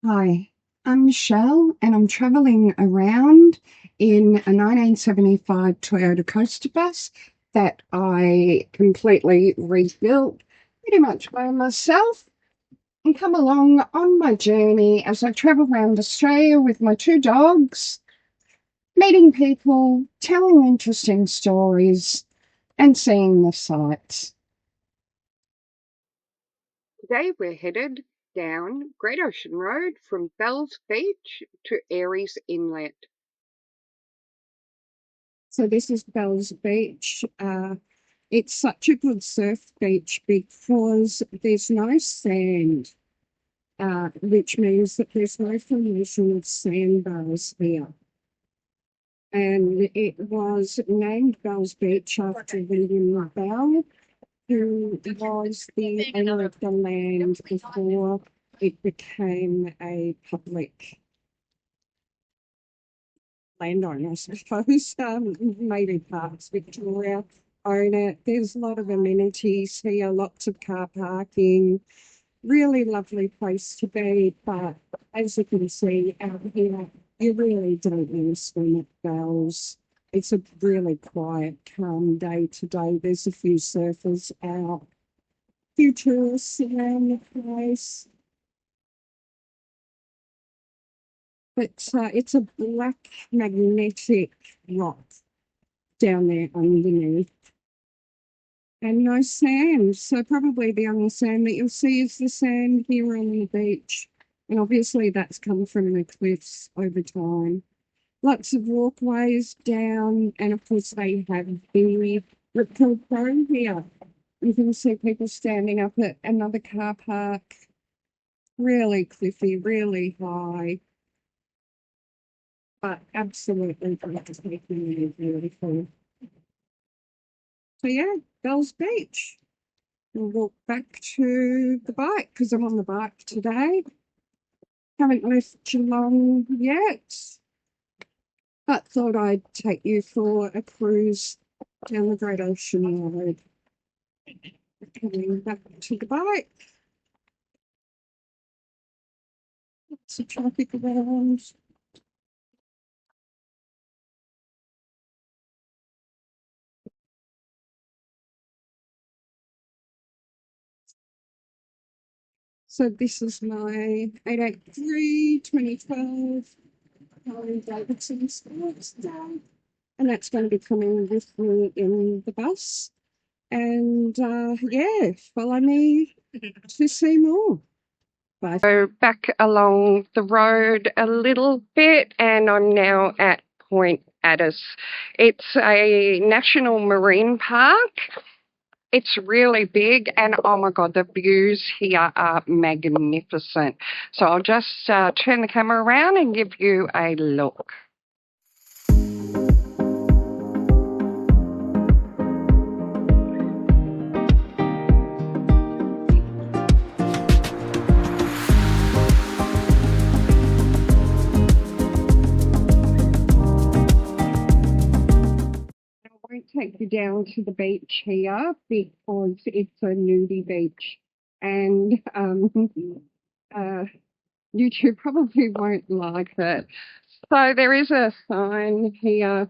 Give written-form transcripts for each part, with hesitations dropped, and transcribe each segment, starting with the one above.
Hi, I'm Michelle and I'm travelling around in a 1975 Toyota Coaster bus that I completely rebuilt pretty much by myself and come along on my journey as I travel around Australia with my two dogs, meeting people, telling interesting stories and seeing the sights. Today we're headed down Great Ocean Road from Bells Beach to Aireys Inlet. So this is Bells Beach. It's such a good surf beach because there's no sand, which means that there's no formation of sandbars here. And it was named Bells Beach after William Bell, who was the owner of the land before it became a public landowner, I suppose. Maybe Parks Victoria own it. There's a lot of amenities here, lots of car parking, really lovely place to be. But as you can see out here, you really don't want to swim at Bells. It's a really quiet, calm day today. There's a few surfers out, a few tourists around the place. But it's a black magnetic rock down there underneath. And no sand. So probably the only sand that you'll see is the sand here on the beach. And obviously that's come from the cliffs over time. Lots of walkways down, and of course they have the Ripple Pro here. You can see people standing up at another car park. Really cliffy, really high. But absolutely breathtaking and beautiful. So yeah, Bells Beach. We'll walk back to the bike because I'm on the bike today. Haven't left Geelong yet, but thought I'd take you for a cruise down the Great Ocean Road. Coming back to the bike. Lots of traffic around. So this is my 883 2012 Harley Davidson Sports Day, and that's going to be coming with me in the bus. And yeah, follow me to see more. Bye. So back along the road a little bit, and I'm now at Point Addis. It's a national marine park. It's really big, and oh my God, the views here are magnificent. So I'll just turn the camera around and give you a look. Take you down to the beach here because it's a nudie beach, and YouTube probably won't like it. So there is a sign here.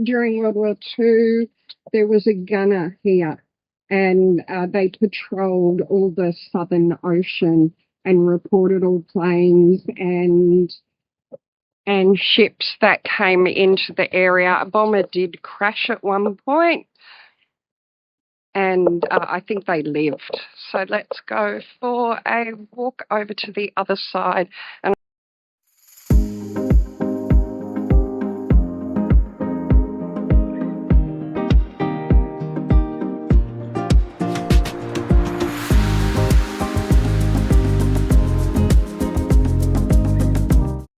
During World War II, there was a gunner here, and they patrolled all the Southern Ocean and reported all planes and ships that came into the area. A bomber did crash at one point, and I think they lived. So let's go for a walk over to the other side. And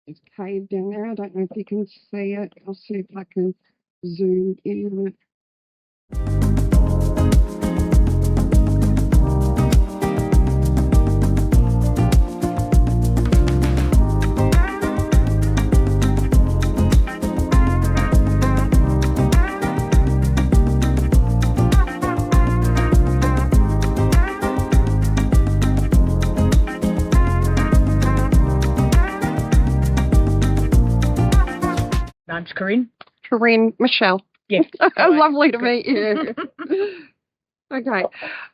there's a cave down there. I don't know if you can see it. I'll see if I can zoom in on it. name's Corine. Corine, Michelle. Yeah. Lovely to meet you. Okay.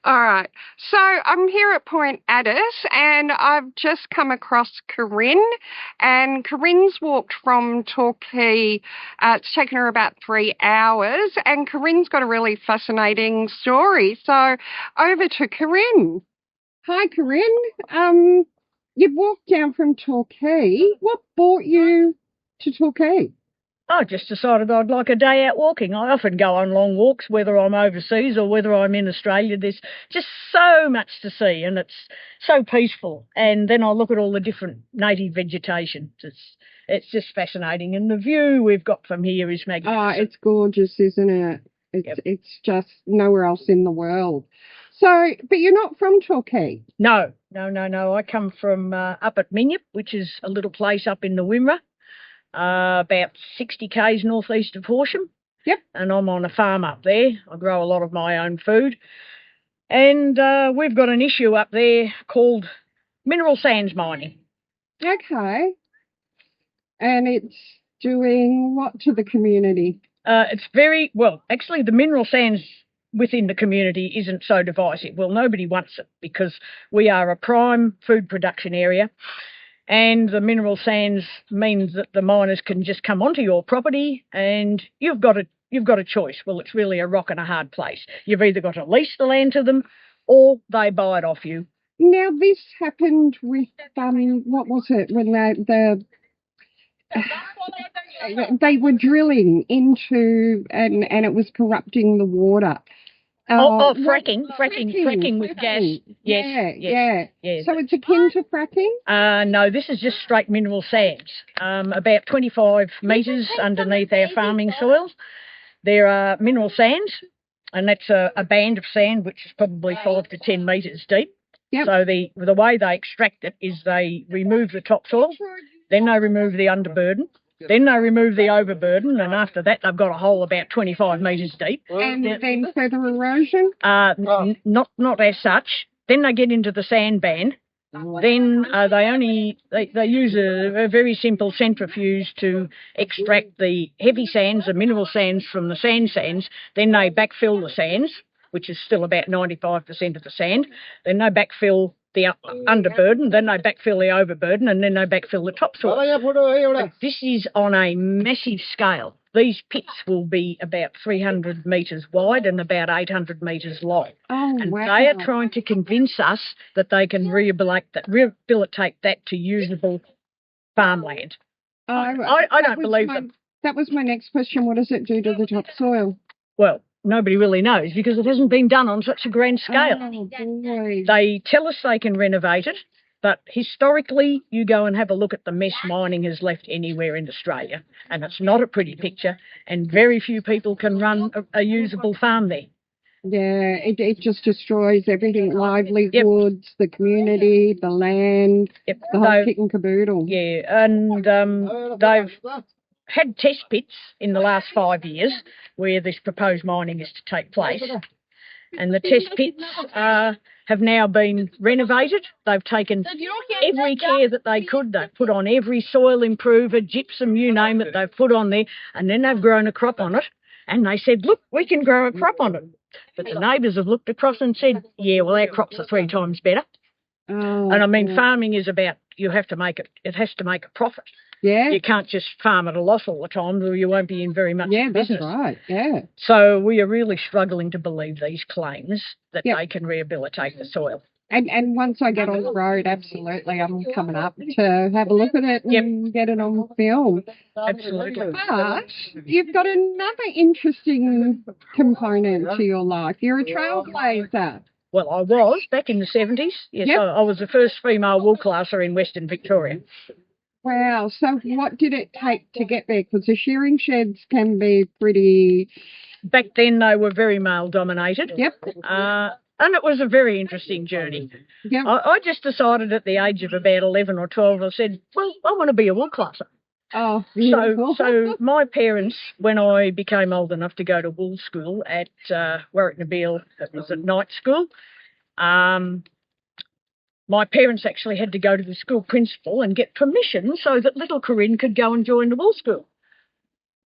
All right. So I'm here at Point Addis and I've just come across Corine, and Corine's walked from Torquay. It's taken her about 3 hours, and Corine's got a really fascinating story. So over to Corine. Hi, Corine. You've walked down from Torquay. What brought you to Torquay? I just decided I'd like a day out walking. I often go on long walks, whether I'm overseas or whether I'm in Australia. There's just so much to see, and it's so peaceful. And then I look at all the different native vegetation. It's just fascinating, and the view we've got from here is magnificent. Oh, it's gorgeous, isn't it? It's just nowhere else in the world. So, but you're not from Torquay? No. I come from up at Minyip, which is a little place up in the Wimmera. About 60 k's northeast of Horsham. Yep. And I'm on a farm up there. I grow a lot of my own food. And we've got an issue up there called mineral sands mining. Okay. And it's doing what to the community? It's very, well, actually the mineral sands within the community isn't so divisive. Well, nobody wants it because we are a prime food production area. And the mineral sands means that the miners can just come onto your property, and you've got a choice. Well, it's really a rock and a hard place. You've either got to lease the land to them, or they buy it off you. Now, this happened with what was it when they were drilling into and it was corrupting the water. Fracking with gas. Yes. So it's akin to fracking? No, this is just straight mineral sands. About 25 metres underneath our farming soils, there are mineral sands, and that's a band of sand which is probably 5 to 10 metres deep. Yep. So the way they extract it is they remove the topsoil, then they remove the underburden, then they remove the overburden, and after that they've got a hole about 25 metres deep. And then further erosion? Not as such. Then they get into the sand band. Then they use a very simple centrifuge to extract the heavy sands, the mineral sands from the sands. Then they backfill the sands, which is still about 95% of the sand. Then they backfill the underburden, then they backfill the overburden, and then they backfill the topsoil. But this is on a massive scale. These pits will be about 300 metres wide and about 800 metres long. Oh, and wow. They are trying to convince us that they can rehabilitate that to usable farmland. I don't believe them. That was my next question. What does it do to the topsoil? Well, nobody really knows because it hasn't been done on such a grand scale. Oh, boy. They tell us they can renovate it, but historically, you go and have a look at the mess mining has left anywhere in Australia, and it's not a pretty picture, and very few people can run a usable farm there. Yeah, it just destroys everything, livelihoods, the community, the land, the whole kit and caboodle. Yeah, and they've had test pits in the last 5 years where this proposed mining is to take place, and the test pits have now been renovated. They've taken every care that they could. They've put on every soil improver, gypsum, you name it, they've put on there, and then they've grown a crop on it, and they said, look, we can grow a crop on it. But the neighbours have looked across and said, yeah, well, our crops are 3 times better. Oh, and I mean, farming is about, it has to make a profit. Yeah. You can't just farm at a loss all the time or you won't be in very much business. That's right, yeah. So we are really struggling to believe these claims that they can rehabilitate the soil. And once I get on the road, absolutely, I'm coming up to have a look at it and get it on film. Absolutely. But you've got another interesting component to your life. You're a trailblazer. Well, I was back in the 70s. Yes, I was the first female wool classer in Western Victoria. Wow. So what did it take to get there? Because the shearing sheds can be pretty... Back then, they were very male-dominated. Yep. And it was a very interesting journey. Yep. I just decided at the age of about 11 or 12, I said, well, I want to be a wool classer. Oh, beautiful. So my parents, when I became old enough to go to wool school at Warwick Nabil, it was a night school, my parents actually had to go to the school principal and get permission so that little Corine could go and join the wool school.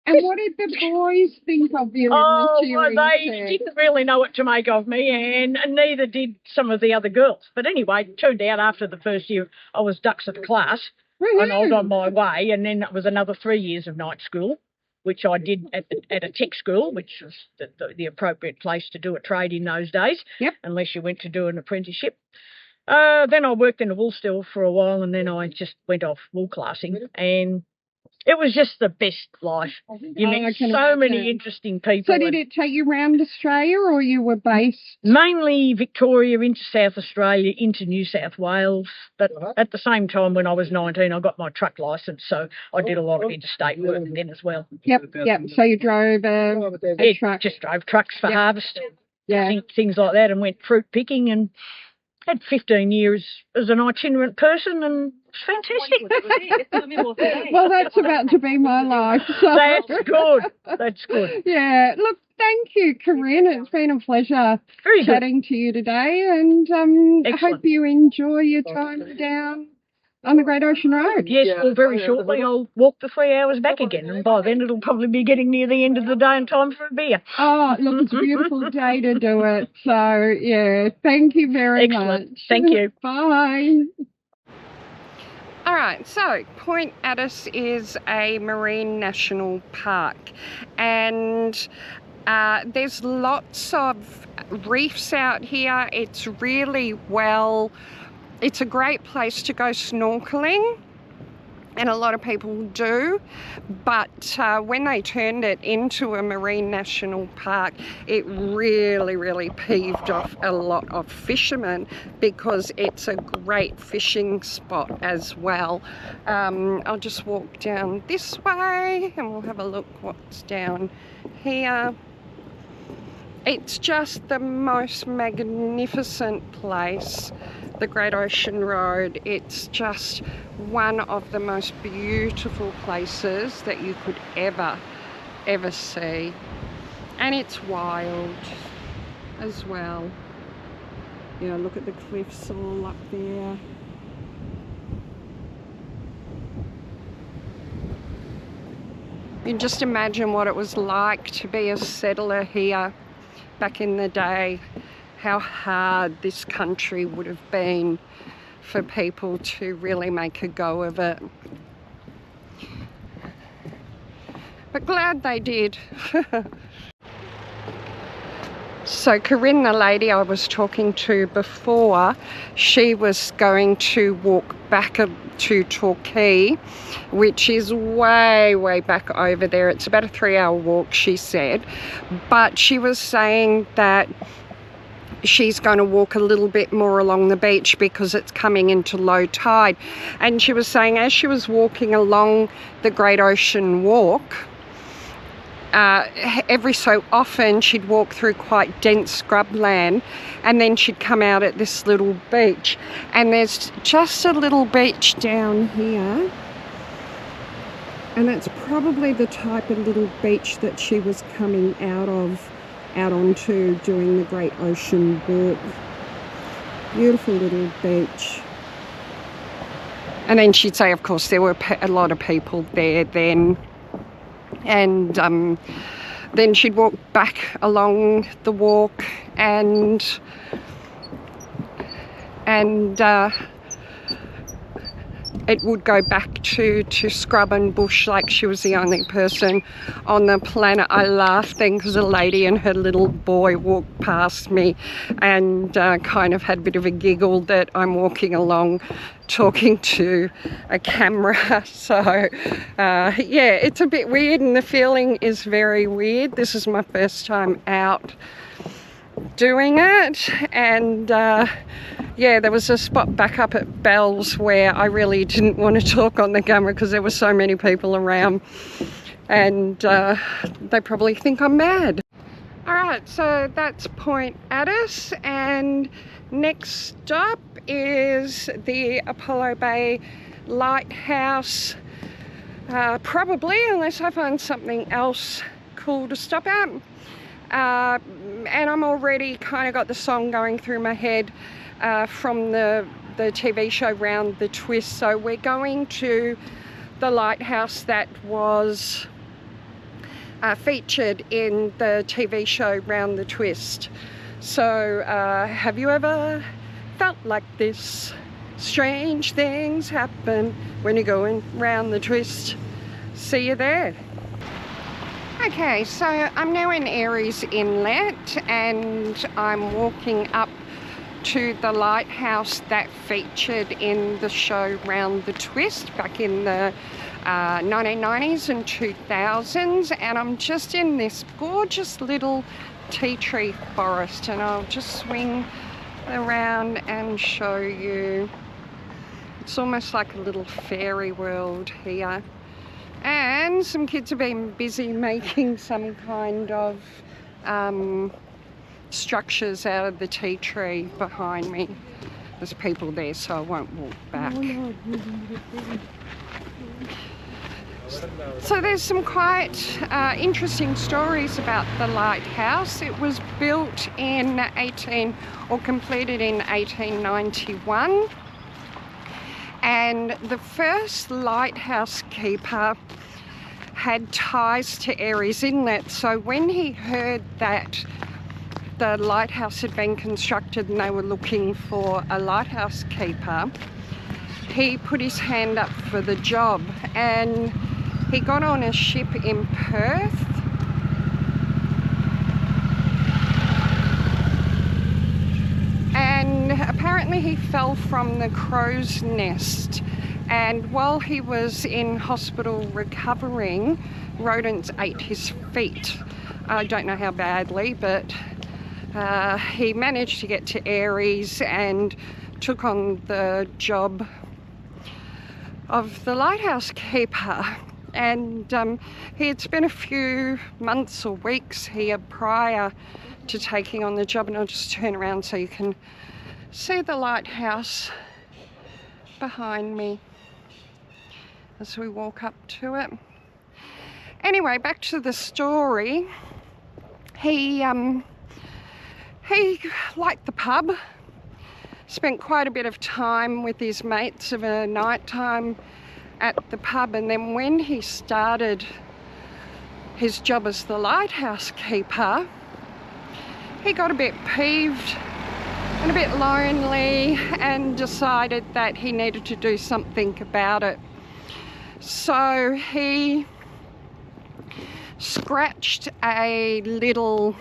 And what did the boys think of you in the Oh, well, cheering they shed? didn't really know what to make of me, and neither did some of the other girls. But anyway, it turned out after the first year I was dux at the class, and I was on my way, and then it was another 3 years of night school, which I did at a tech school, which was the appropriate place to do a trade in those days, unless you went to do an apprenticeship. Then I worked in a wool store for a while, and then I just went off wool classing, and it was just the best life. You met so many interesting people. So did it take you around Australia, or you were based? Mainly Victoria, into South Australia, into New South Wales. But at the same time, when I was 19, I got my truck licence, so I did a lot of interstate work then as well. Yep. So you drove a truck? Just drove trucks for harvest. Things like that, and went fruit picking, and had 15 years as an itinerant person, and it's fantastic. Well, that's about to be my life. So. That's good. Yeah. Look, thank you, Corine. It's been a pleasure chatting to you today, and I hope you enjoy your time down on the Great Ocean Road. Yes, well, very shortly I'll walk the 3 hours back again, and by then it'll probably be getting near the end of the day and time for a beer. Oh, look, it's a beautiful day to do it. So, yeah, thank you very much. Thank you. Bye. All right, so Point Addis is a marine national park, and there's lots of reefs out here. It's really it's a great place to go snorkeling, and a lot of people do, but when they turned it into a marine national park, it really peeved off a lot of fishermen, because it's a great fishing spot as well. I'll just walk down this way and we'll have a look what's down here. It's just the most magnificent place, the Great Ocean Road. It's just one of the most beautiful places that you could ever see. And it's wild as well. You know, look at the cliffs all up there. You can just imagine what it was like to be a settler here back in the day, how hard this country would have been for people to really make a go of it. But glad they did. So Corine, the lady I was talking to before, she was going to walk back to Torquay, which is way back over there. It's about a 3-hour walk, she said. But she was saying that she's going to walk a little bit more along the beach because it's coming into low tide. And she was saying as she was walking along the Great Ocean Walk, every so often she'd walk through quite dense scrubland, and then she'd come out at this little beach, and there's just a little beach down here, and that's probably the type of little beach that she was coming out onto doing the Great Ocean Walk. Beautiful little beach. And then she'd say, of course, there were a lot of people there then. And then she'd walk back along the walk, and it would go back to scrub and bush, like she was the only person on the planet. I laughed then because a lady and her little boy walked past me, and kind of had a bit of a giggle that I'm walking along talking to a camera. So yeah, it's a bit weird, and the feeling is very weird. This is my first time out doing it, and yeah, there was a spot back up at Bell's where I really didn't want to talk on the camera because there were so many people around, and they probably think I'm mad. Alright, so that's Point Addis, and next stop is the Apollo Bay Lighthouse, probably, unless I find something else cool to stop at. And I'm already kind of got the song going through my head from the TV show Round the Twist. So we're going to the lighthouse that was featured in the TV show Round the Twist. So have you ever felt like this? Strange things happen when you're going round the twist. See you there. Okay, so I'm now in Aireys Inlet and I'm walking up to the lighthouse that featured in the show Round the Twist back in the 1990s and 2000s, and I'm just in this gorgeous little tea tree forest, and I'll just swing around and show you. It's almost like a little fairy world here. And some kids have been busy making some kind of structures out of the tea tree behind me. There's people there, so I won't walk back. So there's some quite interesting stories about the lighthouse. It was built in completed in 1891. And the first lighthouse keeper had ties to Aireys Inlet. So when he heard that the lighthouse had been constructed and they were looking for a lighthouse keeper, he put his hand up for the job, and he got on a ship in Perth. And apparently he fell from the crow's nest, and while he was in hospital recovering, rodents ate his feet. I don't know how badly, but he managed to get to Aireys and took on the job of the lighthouse keeper. And he had spent a few months or weeks here prior to taking on the job, and I'll just turn around so you can see the lighthouse behind me as we walk up to it. Anyway, back to the story. He liked the pub, spent quite a bit of time with his mates of a night time at the pub, and then when he started his job as the lighthouse keeper, he got a bit peeved and a bit lonely and decided that he needed to do something about it. So he scratched a little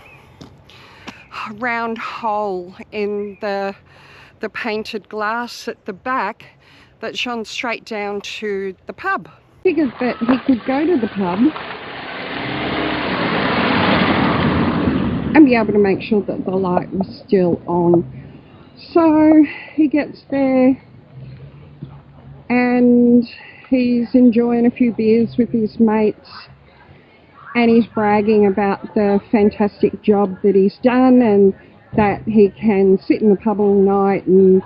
round hole in the painted glass at the back that shone straight down to the pub. Figured that he could go to the pub and be able to make sure that the light was still on. So he gets there and he's enjoying a few beers with his mates, and he's bragging about the fantastic job that he's done and that he can sit in the pub all night and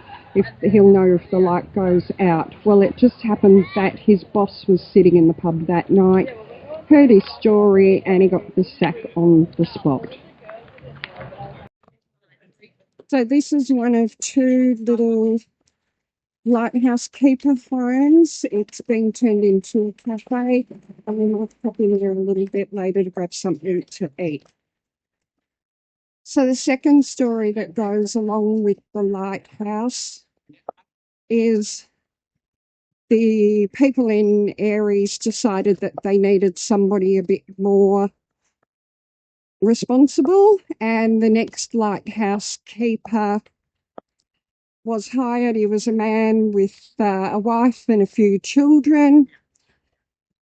he'll know if the light goes out. Well, it just happened that his boss was sitting in the pub that night, heard his story, and he got the sack on the spot. So this is one of two little lighthouse keeper homes. It's been turned into a cafe, and we might pop in there a little bit later to grab something to eat. So the second story that goes along with the lighthouse is the people in Aireys decided that they needed somebody a bit more responsible, and the next lighthouse keeper was hired. He was a man with a wife and a few children,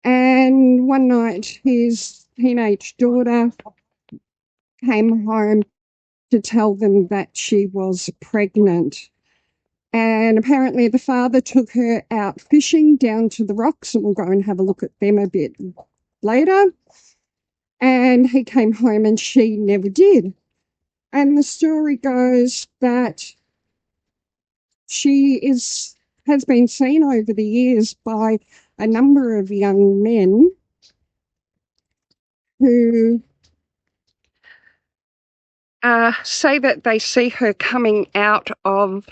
and one night his teenage daughter came home to tell them that she was pregnant. And apparently the father took her out fishing down to the rocks, and we'll go and have a look at them a bit later. And he came home and she never did. And the story goes that she has been seen over the years by a number of young men who say that they see her coming out of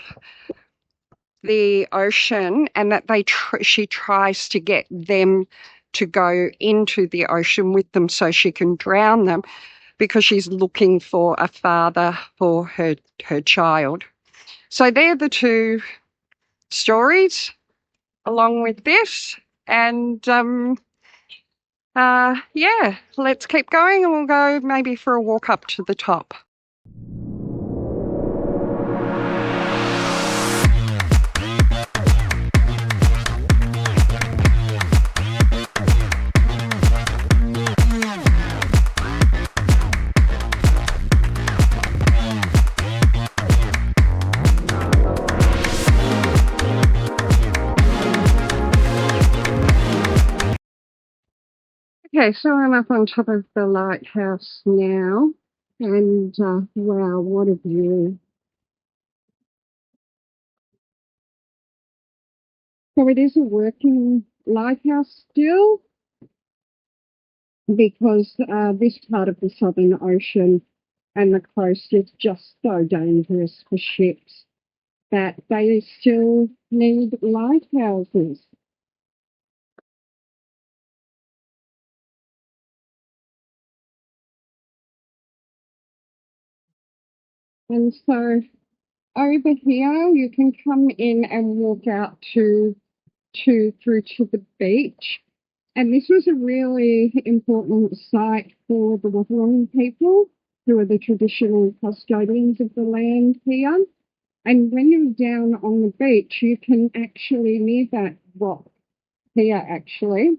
the ocean, and that she tries to get them to go into the ocean with them so she can drown them, because she's looking for a father for her child. So they're the two stories along with this. And yeah, let's keep going and we'll go maybe for a walk up to the top. Okay, so I'm up on top of the lighthouse now, and wow, what a view. So it is a working lighthouse still, because this part of the Southern Ocean and the coast is just so dangerous for ships that they still need lighthouses. And so over here, you can come in and walk out through to the beach. And this was a really important site for the Wahorong people, who are the traditional custodians of the land here. And when you're down on the beach, you can actually, near that rock here actually,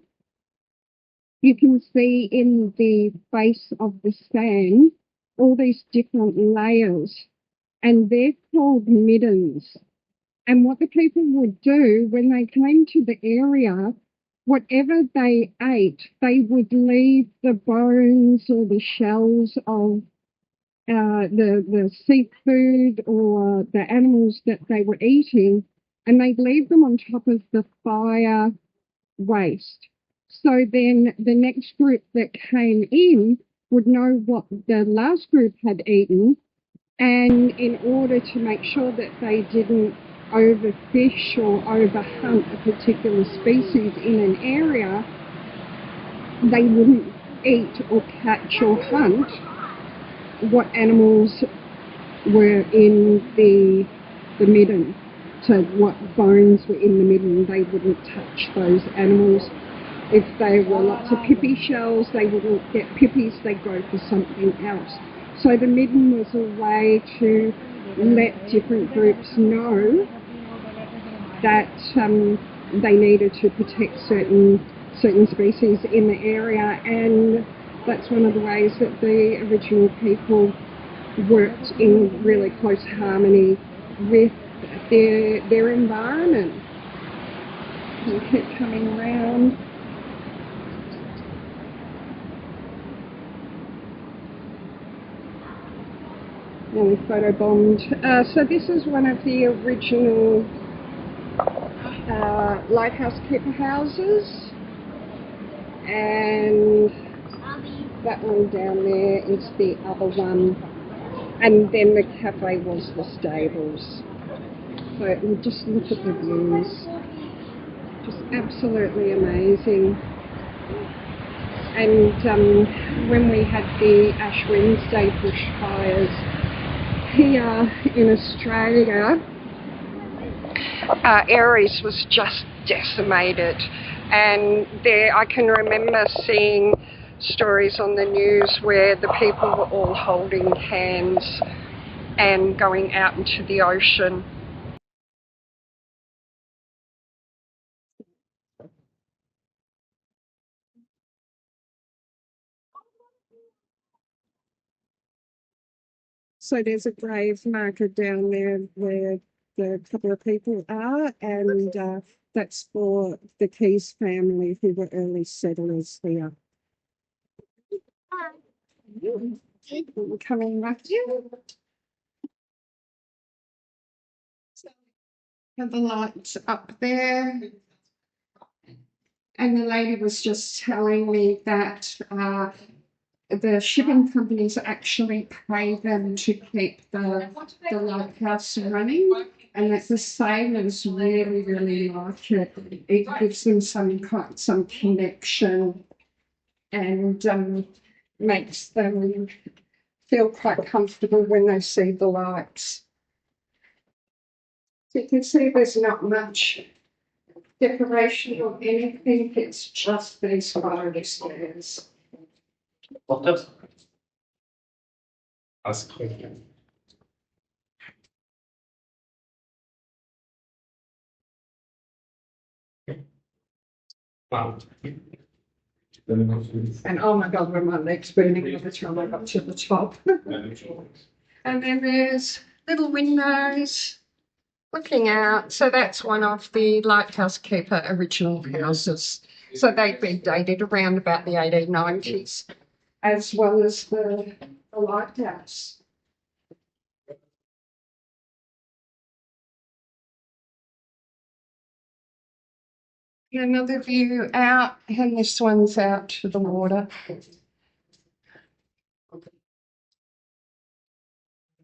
you can see in the face of the sand all these different layers, and they're called middens. And what the people would do when they came to the area, whatever they ate, they would leave the bones or the shells of the seafood or the animals that they were eating, and they'd leave them on top of the fire waste. So then the next group that came in would know what the last group had eaten, and in order to make sure that they didn't overfish or overhunt a particular species in an area, they wouldn't eat or catch or hunt what animals were in the midden. So what bones were in the midden, they wouldn't touch those animals. If they were lots of pippy shells, they wouldn't get pippies, they'd go for something else. So the midden was a way to let different groups know that they needed to protect certain species in the area, and that's one of the ways that the original people worked in really close harmony with their environment. You keep coming around. And we photobombed. So this is one of the original lighthouse keeper houses, and that one down there is the other one, and then the cafe was the stables. So we'll just look at the views, just absolutely amazing. And when we had the Ash Wednesday bushfires here in Australia, Aireys was just decimated, and there I can remember seeing stories on the news where the people were all holding hands and going out into the ocean. So there's a grave marker down there where the couple of people are, and that's for the Keys family, who were early settlers here. Coming back here. Have the lights up there. And the lady was just telling me that the shipping companies actually pay them to keep the lighthouse running, and that the sailors really, really like it. It gives them some connection and makes them feel quite comfortable when they see the lights. So you can see there's not much decoration or anything, it's just these spiral stairs. And oh my God, were my legs burning by the time I got to the top. And then there's little windows looking out. So that's one of the Lighthouse keeper original houses. So they've been dated around about the 1890s, as well as the lighthouse. Another view out, and this one's out to the water.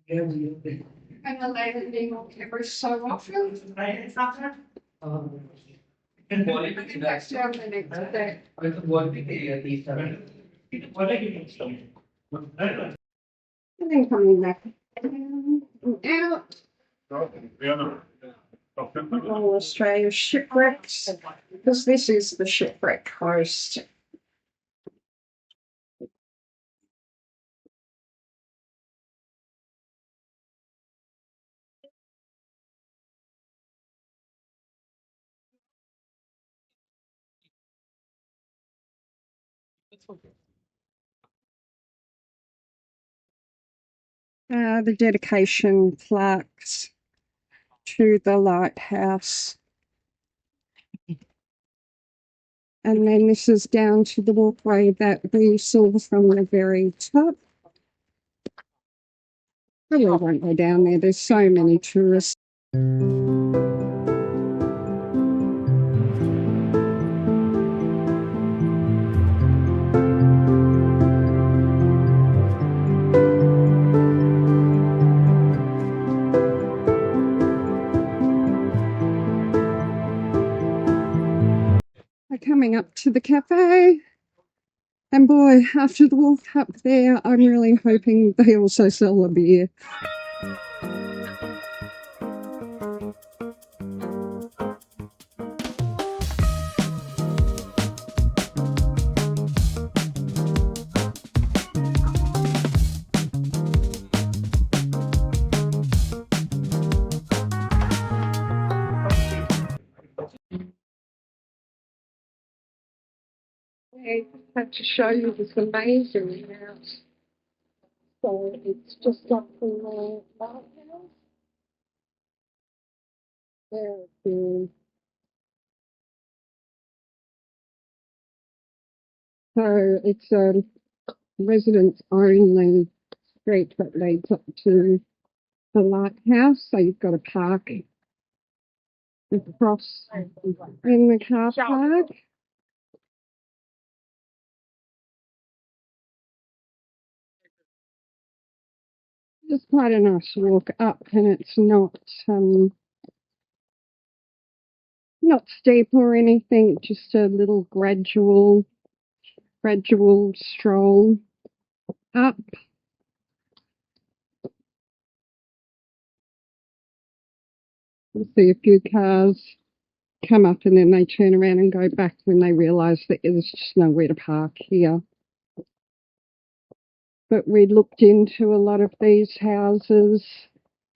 And the landing every so often. And that's down the next day. And then coming back down and out. All Australia shipwrecks, because this is the shipwreck coast. The dedication plaques to the lighthouse. And then this is down to the walkway that we saw from the very top. Probably won't go down there, there's so many tourists. We're coming up to the cafe. And boy, after the walk up there, I'm really hoping they also sell a beer. I had to show you this amazing house. So it's just up from the lighthouse. There it is. So it's a residents only street that leads up to the lighthouse. So you've got to park across in the car park. It's quite a nice walk up, and it's not steep or anything, just a little gradual stroll up. You see a few cars come up and then they turn around and go back when they realise that there's just nowhere to park here. But we looked into a lot of these houses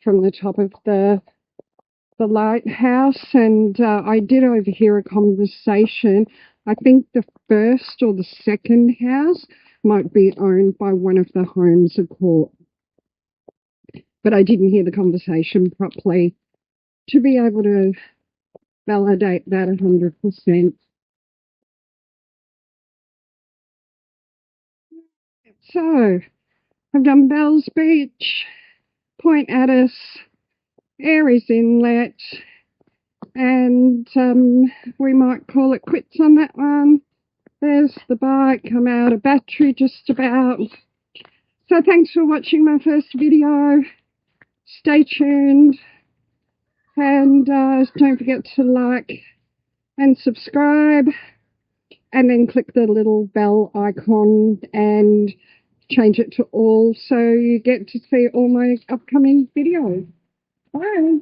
from the top of the lighthouse, and I did overhear a conversation. I think the first or the second house might be owned by one of the Homes of Court, but I didn't hear the conversation properly to be able to validate that 100%. So I've done Bells Beach, Point Addis, Aireys Inlet, and we might call it quits on that one. There's the bike. I'm out of battery just about. So thanks for watching my first video. Stay tuned. And don't forget to like and subscribe, and then click the little bell icon and change it to all so you get to see all my upcoming videos. Bye.